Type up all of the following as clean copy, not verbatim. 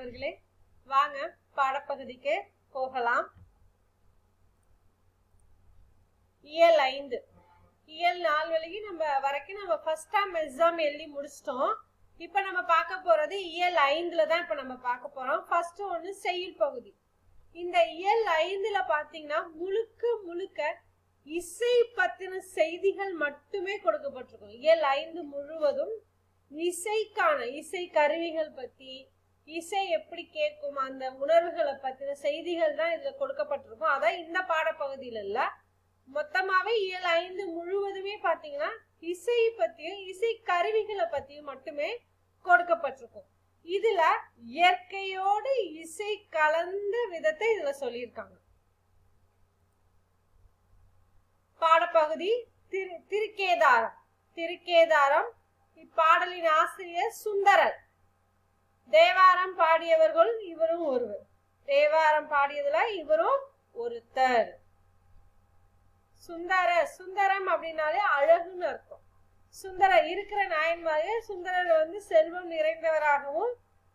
மாணவர்களே, வாங்க பாடப்பகுதிக்கு போகலாம். இயல் 5 இயல் 4 நம்ம ஃபர்ஸ்ட் டர்ம் எக்ஸாம் எழுதி முடிச்சிட்டோம். இப்போ நம்ம பார்க்க போறது இயல் 5ல தான் இப்போ நம்ம பார்க்க போறோம். ஃபர்ஸ்ட் ஒன்று செய்யுள் பகுதி. இந்த இயல் 5ல பாத்தீங்கன்னா முழுக்க இசை பத்தின செய்திகள் மட்டுமே கொடுக்கப்பட்டிருக்கும். இயல் 5 முழுவதும் இசை கருவிகள் பத்தி, இசை எப்படி கேட்கும், அந்த உணர்வுகளை பத்தின செய்திகள் தான் இதுல கொடுக்கப்பட்டிருக்கும். அதான் இந்த பாடப்பகுதியில இல்ல, மொத்தமாவே இயல் 5 முழுவதுமே பாத்தீங்கன்னா இசை பத்தியும் இசை கருவிகளை பத்தியும் மட்டுமே கொடுக்கப்பட்டிருக்கும். இதுல இயற்கையோடு இசை கலந்த விதத்தை இதுல சொல்லியிருக்காங்க. பாடப்பகுதி திருக்கேதாரம். இப்பாடலின் ஆசிரியர் சுந்தரர். தேவாரம் பாடியவர்கள் இவரும் ஒருவர். தேவாரம் பாடியதுல இவரும் ஒருத்தர். சுந்தரம் அப்படின்னாலே அழகுன்னு அர்த்தம். சுந்தரர் இருக்கிற நாயன்மாரே சுந்தரர் செல்வம் நிறைந்தவராகவும்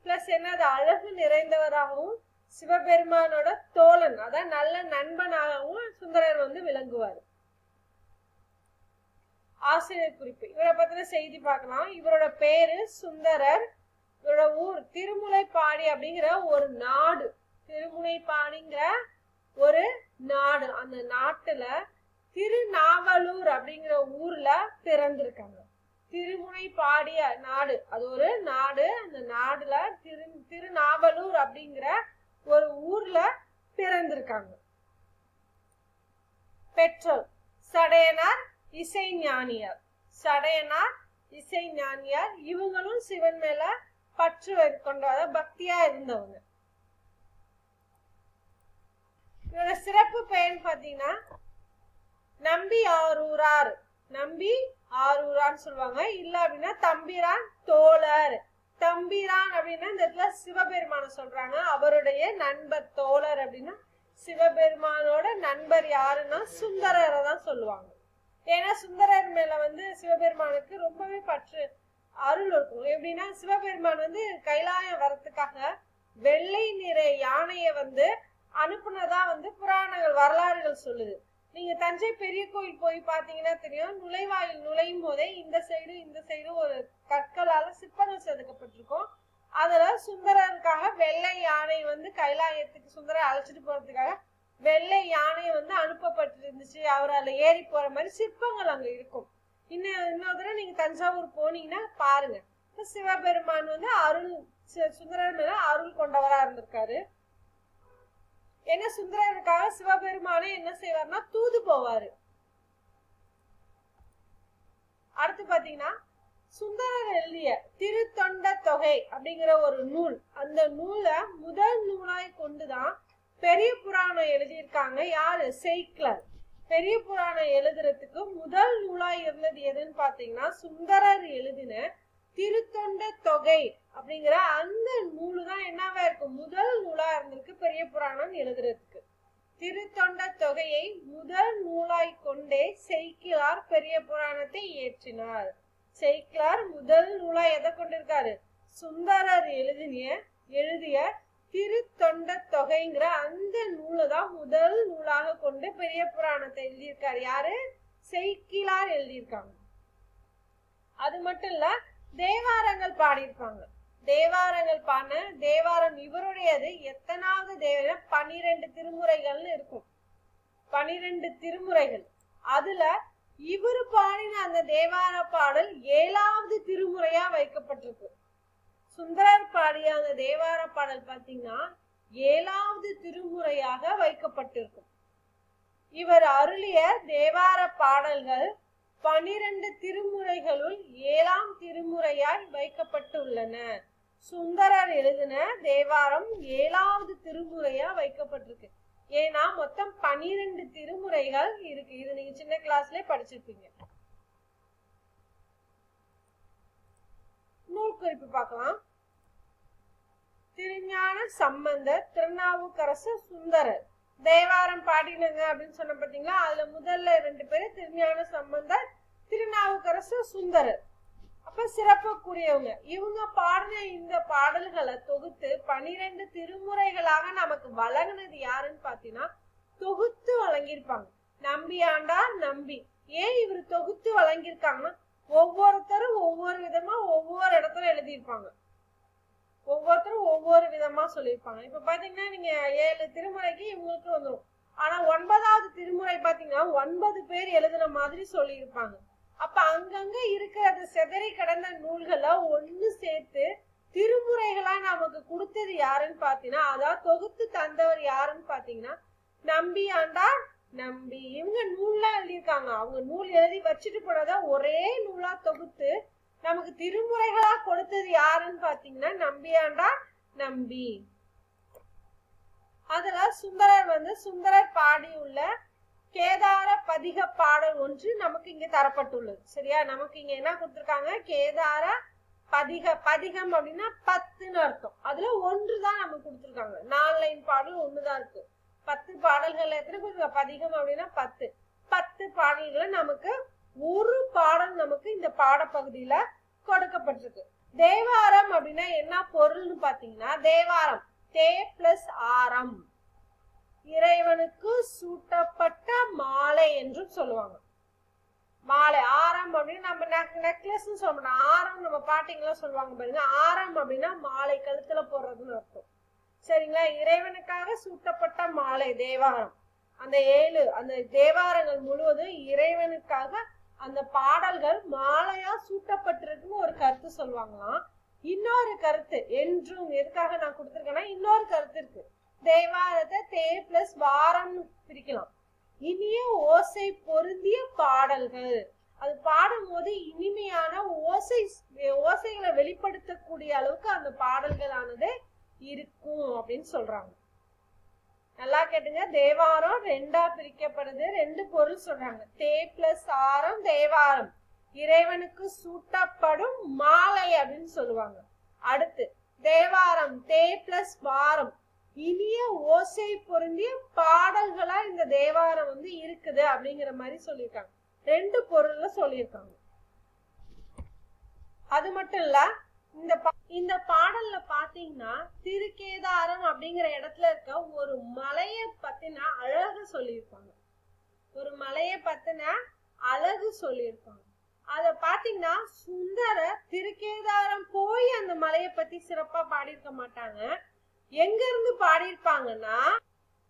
பிளஸ் என்னது அழகு நிறைந்தவராகவும் சிவபெருமானோட தோழன், அதான் நல்ல நண்பனாகவும் சுந்தரர் விளங்குவார். ஆசிரியர் குறிப்பு. இவரை பத்தின செய்தி பார்க்கலாம். இவரோட பேரு சுந்தரர். இவரோட ஊர் திருமுலைப்பாடி அப்படிங்கிற ஒரு நாடு. திருமுலைப்பாடிங்கிற ஒரு நாடு. அந்த நாட்டுல திருநாவலூர் அப்படிங்கிற ஊர்ல பிறந்திருக்காங்க. திருமுனைப்பாடி நாடு, அது ஒரு நாடு. அந்த நாடுல திருநாவலூர் அப்படிங்கிற ஒரு ஊர்ல பிறந்திருக்காங்க. பெற்றோர் சடையனார் இசைஞானியார். இவங்களும் சிவன் மேல பற்று கொண்டாத பக்தியா இருந்தவங்க. இதோட சிறப்பு பெயர் பாத்தீங்கன்னா நம்பி ஆரூரான்னு சொல்லுவாங்க. இல்ல அப்படின்னா தம்பிரான் தோழர். தம்பிரான் அப்படின்னா இந்த இடத்துல சிவபெருமான சொல்றாங்க. அவருடைய நண்பர். தோழர் அப்படின்னா சிவபெருமானோட நண்பர் யாருன்னா சுந்தரரை தான் சொல்லுவாங்க. ஏன்னா சுந்தரர் மேல சிவபெருமானுக்கு ரொம்பவே பற்று அருள் இருக்கும். எப்படின்னா சிவபெருமான் கைலாயம் வரத்துக்காக வெள்ளை நிற யானைய அனுப்புனதா புராணங்கள் வரலாறுகள் சொல்லுது. நீங்க தஞ்சை பெரிய கோயில் போய் பாத்தீங்கன்னா தெரியும், நுழைவாயில் நுழையும் போதே இந்த சைடு ஒரு கற்களால சிற்பங்கள் செதுக்கப்பட்டிருக்கும். அதுல சுந்தரருக்காக வெள்ளை யானை கைலாயத்துக்கு சுந்தரர் அழைச்சிட்டு போறதுக்காக வெள்ளை யானை அனுப்பப்பட்டிருந்துச்சு. அவர் அதுல ஏறி போற மாதிரி சிற்பங்கள் அங்க இருக்கும். இன்னொரு தடவை நீங்க தஞ்சாவூர் போனீங்கன்னா பாருங்க. சிவபெருமான் அருள் சுந்தரர் மேல அருள் கொண்டவரா இருந்திருக்காரு. என்ன சுந்தரருக்காக சிவபெருமானே என்ன செய்வார்னா தூது போவாரு. அடுத்து பாத்தீங்கன்னா சுந்தரர் எழுதிய திருத்தொண்ட தொகை அப்படிங்கிற ஒரு நூல். அந்த நூலை முதல் நூலாய் கொண்டுதான் பெரிய புராணம் எழுதியிருக்காங்க. யாரு? சேக்கிழார். பெரிய புராணம் எழுதுறதுக்கு முதல் நூலாய் இருந்தது எதுன்னு பாத்தீங்கன்னா சுந்தரர் எழுதின திருத்தொண்ட தொகை அப்படிங்கிற அந்த நூலு தான் என்னவா இருக்கும், முதல் நூலா இருந்திருக்கு பெரிய புராணம் எழுதுறதுக்கு. திருத்தொண்ட தொகையை முதல் நூலாய் கொண்டே சேக்கிழார் பெரிய புராணத்தை இயற்றினார். சேக்கிழார் முதல் நூலா எதை கொண்டிருக்காரு? சுந்தரர் எழுதிய திருத்தொண்ட தொகைங்கிற அந்த நூலை தான் முதல் நூலாக கொண்டு பெரிய புராணத்தை எழுதியிருக்காரு. யாரு? சேக்கிழார் எழுதியிருக்காங்க. அது மட்டும் இல்ல, தேவாரங்கள் பாடியிருப்பாங்க. தேவாரம் இவருடையது எத்தனாவது தேவர 12 திருமுறைகள்னு இருக்கும். 12 திருமுறைகள். அதுல இவரு பாடின அந்த தேவார பாடல் 7வது திருமுறையா வைக்கப்பட்டிருக்கு. சுந்தரர் பாடிய அந்த தேவார பாடல் பாத்தீங்கன்னா 7வது திருமுறையாக வைக்கப்பட்டிருக்கும். இவர் அருளிய தேவார பாடல்கள் 12 திருமுறைகளுள் 7ஆம் திருமுறையாய் வைக்கப்பட்டுள்ளன. சுந்தரர் எழுதின தேவாரம் 7வது திருமுறையா வைக்கப்பட்டிருக்கு. ஏன்னா மொத்தம் 12 திருமுறைகள் இருக்கு. இது நீங்க சின்ன கிளாஸ்ல படிச்சிருப்பீங்க. நூல் குறிப்பு பார்க்கலாம். திருஞான சம்பந்தர், திருநாவுக்கரசு, சுந்தரர் தேவாரம் பாடினங்க அப்படின்னு சொன்ன பாத்தீங்களா. அதுல முதல்ல 2 பேரு திருஞான சம்பந்தர், திருநாவுக்கரசு, சுந்தரர். அப்ப சிறப்புக்குரியவங்க. இவங்க பாடின இந்த பாடல்களை தொகுத்து 12 திருமுறைகளாக நமக்கு வழங்கினது யாருன்னு பாத்தீங்கன்னா தொகுத்து வழங்கியிருப்பாங்க நம்பி ஆண்டார் நம்பி. ஏன் இவர் தொகுத்து வழங்கியிருக்காங்கன்னா ஒவ்வொருத்தரும் ஒவ்வொரு விதமா ஒவ்வொரு இடத்துல எழுதியிருப்பாங்க, ஒவ்வொருத்தரும் ஒவ்வொரு விதமா சொல்லியிருப்பாங்க. இப்ப பாத்தீங்கன்னா நீங்க 7 திருமுறைக்கு இவங்களுக்கு வந்துடும். ஆனா 9வது திருமுறை பாத்தீங்கன்னா 9 பேர் எழுதுன மாதிரி சொல்லியிருப்பாங்க. அப்ப அங்கங்க இருக்கிறது செதறி கிடந்த நூல்களை ஒண்ணு சேர்த்து திருமுறைகளா நமக்கு கொடுத்தது யாருன்னு பாத்தீங்கன்னா, அதாவது தொகுத்து தந்தவர் யாருன்னு பாத்தீங்கன்னா நம்பி ஆண்டார் நம்பி. இவங்க நூல்லாம் எழுதியிருக்காங்க. அவங்க நூல் எழுதி வச்சுட்டு போனத ஒரே நூலா தொகுத்து நமக்கு திருமுறைகளா கொடுத்தது யாருன்னு பாத்தீங்கன்னா நம்பி ஆண்டார் நம்பி. அதுல சுந்தரர் பாடியுள்ள கேதார பதிக பாடல் ஒன்று நமக்கு இங்க தரப்பட்டுள்ளது. சரியா, நமக்கு இங்க என்ன கொடுத்திருக்காங்க, கேதார பதிகம் அப்படின்னா 10ன்னு அர்த்தம். அதுல ஒன்றுதான் நமக்கு கொடுத்திருக்காங்க. 4 லைன் பாடல் ஒண்ணுதான் இருக்கு. 10 பாடல்கள் எத்தனை கொடுத்திருக்காங்க, பதிகம் அப்படின்னா 10 பாடல்களை நமக்கு ஒரு பாடல் நமக்கு இந்த பாடப்பகுதியில கொடுக்கப்பட்டிருக்கு. தேவாரம் அப்படின்னா என்ன பொருள்னு பாத்தீங்கன்னா, தேவாரம் தே பிளஸ் ஆரம், இறைவனுக்கு சூட்டப்பட்ட மாலை என்றும் சொல்லுவாங்க. மாலை ஆரம் அப்படின்னு நம்ம நெக்லஸ் சொல்றோம். ஆரம் நம்ம பாட்டிங்கெல்லாம் சொல்லுவாங்க பாருங்க. ஆரம் அப்படின்னா மாலை கழுத்துல போடுறதுன்னு அர்த்தம். சரிங்களா, இறைவனுக்காக சூட்டப்பட்ட மாலை தேவாரம். அந்த 7 அந்த தேவாரங்கள் முழுவதும் இறைவனுக்காக அந்த பாடல்கள் மாலையா சூட்டப்பட்டிருக்குன்னு ஒரு கருத்து சொல்லுவாங்களாம். இன்னொரு கருத்து என்றும் எதுக்காக நான் கொடுத்திருக்கேன்னா இன்னொரு கருத்து இருக்கு. தேவாரத்தை தே பிளஸ் வாரம் பிரிக்கலாம். இனிய ஓசை பொருந்திய பாடல்கள், அது பாடும் போது இனிமையான ஓசைகளை வெளிப்படுத்தக்கூடிய அளவுக்கு அந்த பாடல்களானது இருக்கும் அப்படின்னு சொல்றாங்க. நல்லா கேட்டுங்க, தேவாரம் 2ஆ பிரிக்கப்படுது. 2 பொருள் சொல்றாங்க. தே பிளஸ் ஆரம் தேவாரம், இறைவனுக்கு சூட்டப்படும் மாலை அப்படின்னு சொல்லுவாங்க. அடுத்து தேவாரம் தே பிளஸ் வாரம், இனிய ஓசை பொருந்திய பாடல்களா இந்த தேவாரம் இருக்குது அப்படிங்கிற மாதிரி சொல்லியிருக்காங்க. 2 பொருள்ல சொல்லியிருக்காங்க. அது மட்டும் இல்ல, இந்த பாடல்ல பாத்தீங்கன்னா திருக்கேதாரம் அப்படிங்கிற இடத்துல இருக்க ஒரு மலைய பத்தின அழகு சொல்லியிருப்பாங்க. ஒரு மலைய பத்தின அழகு சொல்லியிருப்பாங்க. அத பாத்தீங்கன்னா சுந்தரர் திருக்கேதாரம் போய் அந்த மலைய பத்தி சிறப்பா பாடியிருக்க மாட்டாங்க. எங்க இருந்து பாடியிருப்பாங்கன்னா,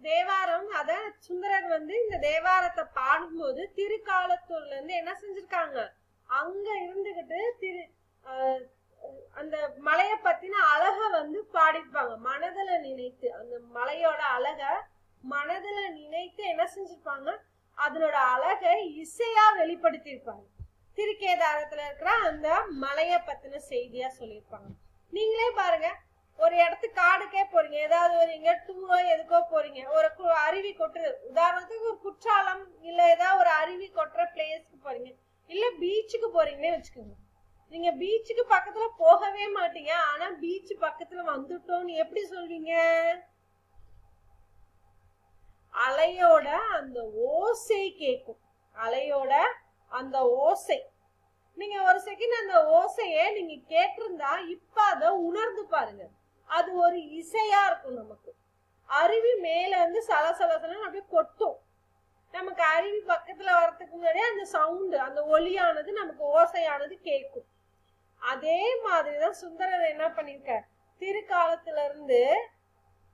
தேவாரம் அத சுந்தரர் இந்த தேவாரத்தை பாடும்போது திருக்காலத்தூர்ல இருந்து என்ன செஞ்சிருக்காங்க, அங்க இருந்துகிட்டு அந்த மலைய பத்தின அழக பாடிருப்பாங்க. மனதுல நினைத்து அந்த மலையோட அழக மனதுல நினைத்து என்ன செஞ்சிருப்பாங்க, அதனோட அழக இசையா வெளிப்படுத்தி இருப்பாங்க. திருக்கேதாரத்துல இருக்கிற அந்த மலைய பத்தின செய்தியா சொல்லியிருப்பாங்க. நீங்களே பாருங்க, ஒரு இடத்துக்கு காடுக்கே போறீங்க, ஏதாவது ஒரு எங்க டூரோ எதுக்கோ போறீங்க, ஒரு அருவி கொட்டுறது, உதாரணத்துக்கு ஒரு குற்றாலம் இல்ல ஏதாவது ஒரு அருவி கொட்டுற பிளேஸ்க்கு போறீங்க, இல்ல பீச்சுக்கு போறீங்கன்னே வச்சுக்கோங்க. நீங்க பீச்சுக்கு பக்கத்துல போகவே மாட்டீங்க, ஆனா பீச் பக்கத்துல வந்துட்டோம்னு எப்படி சொல்வீங்க? அலையோட அந்த ஓசை கேட்கும். அலையோட அந்த ஓசை, நீங்க ஒரு செகண்ட் அந்த ஓசைய நீங்க கேட்டிருந்தா இப்ப அத உணர்ந்து பாருங்க. அது ஒரு இசையா இருக்கும். நமக்கு அருவி மேல சலசலசலன்னு அப்படியே கொட்டும். நமக்கு அருவி பக்கத்துல வர்றதுக்கு முன்னாடியே அந்த சவுண்ட், அந்த ஒலியானது நமக்கு ஓசையானது கேட்கும். அதே மாதிரிதான் சுந்தரர் என்ன பண்ணிருக்க, திருக்காலத்துல இருந்து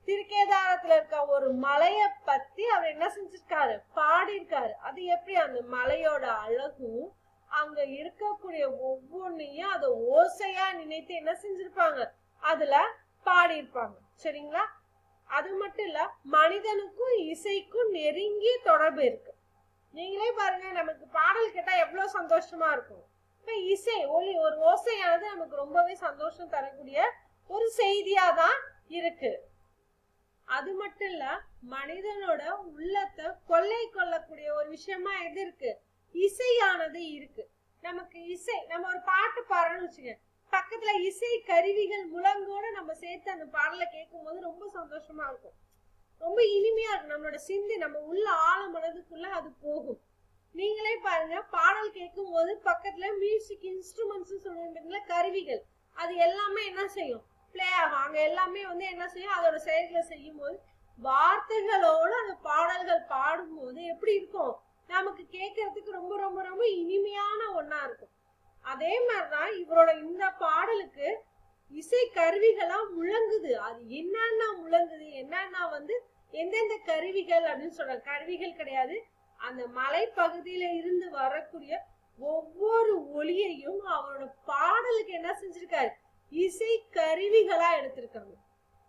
திருக்கேதாரத்துல இருக்க ஒரு மலைய பத்தி அவர் என்ன செஞ்சிருக்காரு, பாடியிருக்காரு. அது எப்படி, அந்த மலையோட அழகும் அங்க இருக்கக்கூடிய ஒவ்வொன்னையும் அத ஓசையா நினைத்து என்ன செஞ்சிருப்பாங்க, அதுல பாடியிருப்பாங்க. சரிங்களா, அது மட்டும் இல்ல, மனிதனுக்கும் இசைக்கும் நெருங்கிய தொடர்பு இருக்கு. நீங்களே பாருங்க, நமக்கு பாடல் கேட்டா எவ்வளவு சந்தோஷமா இருக்கும். இப்ப இசை ஒரு ஓசையானது நமக்கு ரொம்பவே சந்தோஷம் தரக்கூடிய ஒரு செய்தியாதான் இருக்கு. அது மட்டும் இல்ல, மனிதனோட உள்ளத்தை கொள்ளை கொள்ளக்கூடிய ஒரு விஷயமா எது இருக்கு, இசையானது இருக்கு. நமக்கு இசை, நம்ம ஒரு பாட்டு பாடுறோம்னு வச்சுக்க, பக்கத்துல இசை கருவிகள் முழங்கோட நம்ம சேர்த்து அந்த பாடலை கேட்கும் போது ரொம்ப சந்தோஷமா இருக்கும், ரொம்ப இனிமையா இருக்கும். நம்மளோட சிந்தி நம்ம உள்ள ஆழ மனதுக்குள்ள அது போகும். நீங்களே பாருங்க, பாடல் கேட்கும் போது பக்கத்துல மியூசிக் இன்ஸ்ட்ருமெண்ட்ஸ் சொல்லுவீங்களா, கருவிகள், அது எல்லாமே என்ன செய்யும், பிளே ஆகும். அங்க எல்லாமே வந்து என்ன செய்யும், அதோட செயல்களை செய்யும் போது வார்த்தைகளோட அந்த பாடல்கள் பாடும்போது எப்படி இருக்கும், நமக்கு கேட்கறதுக்கு ரொம்ப ரொம்ப ரொம்ப இனிமையான ஒண்ணா இருக்கும். அதே மாதிரிதான் இவரோட இந்த பாடலுக்கு இசை கருவிகளா முழங்குது. அது என்னன்னா முழங்குது, என்னன்னா வந்து எந்தெந்த கருவிகள் அப்படின்னு சொல்றாங்க. கருவிகள் கிடையாது, அந்த மலைப்பகுதியில இருந்து வரக்கூடிய ஒவ்வொரு ஒலியையும் அவரோட பாடலுக்கு என்ன செஞ்சிருக்காரு, இசை கருவிகளா எடுத்திருக்காங்க.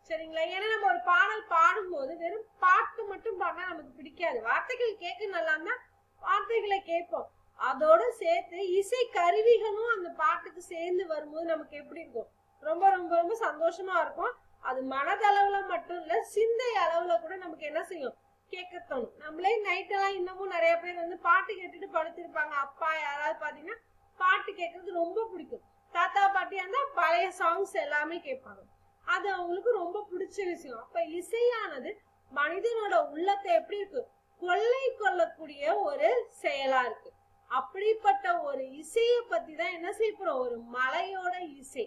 சரிங்களா? ஏன்னா நம்ம ஒரு பாடல் பாடும்போது வெறும் பாட்டு மட்டும் பாடினா நமக்கு பிடிக்காது. வார்த்தைகள் கேட்க நல்லா இருந்தா வார்த்தைகளை கேட்போம், அதோட சேர்த்து இசை கருவிகளும் அந்த பாட்டுக்கு சேர்ந்து வரும்போது நமக்கு எப்படி இருக்கும், ரொம்ப ரொம்ப ரொம்ப சந்தோஷமா இருக்கும். அது மனதளவுல மட்டும் இல்ல, சிந்தை அளவுல கூட நமக்கு என்ன செய்யும், கேட்க தோணும். நம்மளே நைட்டெல்லாம் இன்னமும் நிறைய பேர் வந்து பாட்டு கேட்டுட்டு படுத்திருப்பாங்க. அப்பா யாராவது பாத்தீங்கன்னா பாட்டு கேட்கறது ரொம்ப பிடிக்கும். தாத்தா பாட்டியா இருந்தா பழைய சாங்ஸ் எல்லாமே கேட்பாங்க. அது அவங்களுக்கு ரொம்ப பிடிச்ச விஷயம். அப்ப இசையானது மனிதனோட உள்ளத்தை எப்படி இருக்கு, கொள்ளை கொள்ளக்கூடிய ஒரு செயலா இருக்கு. அப்படிப்பட்ட ஒரு இசையை பத்தி தான் என்ன செய்ய போறோம், ஒரு மலையோட இசை.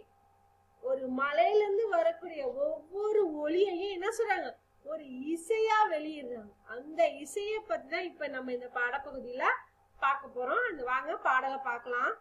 ஒரு மலையில இருந்து வரக்கூடிய ஒவ்வொரு ஒலியையும் என்ன சொல்றாங்க, ஒரு இசையா வெளியிடுறாங்க. அந்த இசையை பத்தி தான் இப்ப நம்ம இந்த பாடப்பகுதியில பார்க்க போறோம். அந்த வாங்க பாடலை பார்க்கலாம்.